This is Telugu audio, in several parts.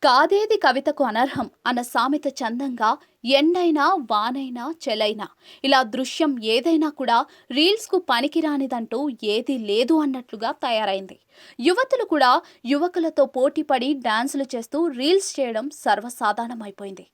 కాదేది కవితకు అనర్హం అన్న సామెత చందంగా ఎండైనా వానైనా చెలైనా ఇలా దృశ్యం ఏదైనా కూడా రీల్స్కు పనికిరానిదంటూ ఏదీ లేదు అన్నట్లుగా తయారైంది. యువతులు కూడా యువకులతో పోటీపడి డాన్సులు చేస్తూ రీల్స్ చేయడం సర్వసాధారణమైపోయింది.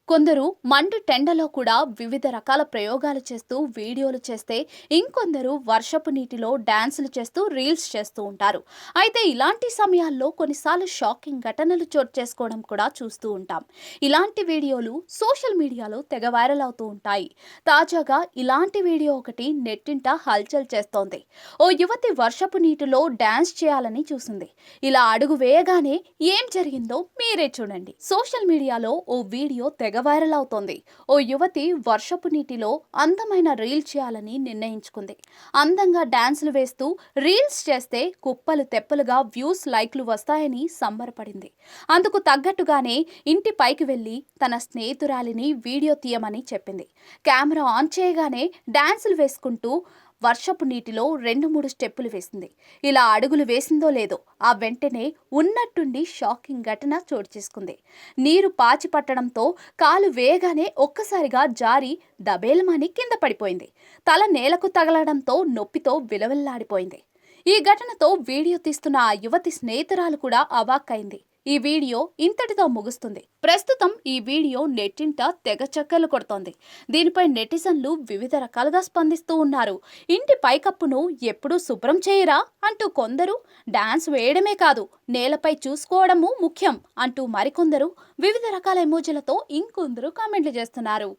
కొందరు మండు టెండలో కూడా వివిధ రకాల ప్రయోగాలు చేస్తూ వీడియోలు చేస్తే, ఇంకొందరు వర్షపు నీటిలో డాన్సులు చేస్తూ రీల్స్ చేస్తూ ఉంటారు. అయితే ఇలాంటి సమయాల్లో కొన్నిసార్లు షాకింగ్ ఘటనలు చోటు చేసుకోవడం కూడా చూస్తూ ఉంటాం. ఇలాంటి వీడియోలు సోషల్ మీడియాలో తెగ వైరల్ అవుతూ ఉంటాయి. తాజాగా ఇలాంటి వీడియో ఒకటి నెట్టింట హల్చల్ చేస్తోంది. ఓ యువతి వర్షపు నీటిలో డాన్స్ చేయాలని చూసింది. ఇలా అడుగు వేయగానే ఏం జరిగిందో మీరే చూడండి. సోషల్ మీడియాలో ఓ వీడియో తెగ వైరల్ అవుతోంది. ఓ యువతి వర్షపు నీటిలో అందమైన రీల్ చేయాలని నిర్ణయించుకుంది. అందంగా డాన్సులు వేస్తూ రీల్స్ చేస్తే కుప్పలు తెప్పలుగా వ్యూస్, లైక్లు వస్తాయని సంబరపడింది. అందుకు తగ్గట్టుగానే ఇంటి పైకి వెళ్లి తన స్నేహితురాలిని వీడియో తీయమని చెప్పింది. కెమెరా ఆన్ చేయగానే డాన్సులు వేసుకుంటూ వర్షపు నీటిలో 2-3 స్టెప్పులు వేసింది. ఇలా అడుగులు వేసిందో లేదో ఆ వెంటనే ఉన్నట్టుండి షాకింగ్ ఘటన చోటు చేసుకుంది. నీరు పాచి పట్టడంతో కాలు వేయగానే ఒక్కసారిగా జారి దబేలమని కింద పడిపోయింది. తల నేలకు తగలడంతో నొప్పితో విలవిల్లాడిపోయింది. ఈ ఘటనతో వీడియో తీస్తున్న ఆ యువతి స్నేహితురాలు కూడా అవాక్కైంది. ఈ వీడియో ఇంతటితో ముగుస్తుంది. ప్రస్తుతం ఈ వీడియో నెట్టింట తెగ చక్కర్లు కొడుతోంది. దీనిపై నెటిజన్లు వివిధ రకాలుగా స్పందిస్తూ ఉన్నారు. ఇంటి పైకప్పును ఎప్పుడూ శుభ్రం చేయరా అంటూ కొందరు, డాన్స్ వేయడమే కాదు నేలపై చూసుకోవడము ముఖ్యం అంటూ మరికొందరు వివిధ రకాల ఎమోజీలతో ఇంకొందరు కామెంట్లు చేస్తున్నారు.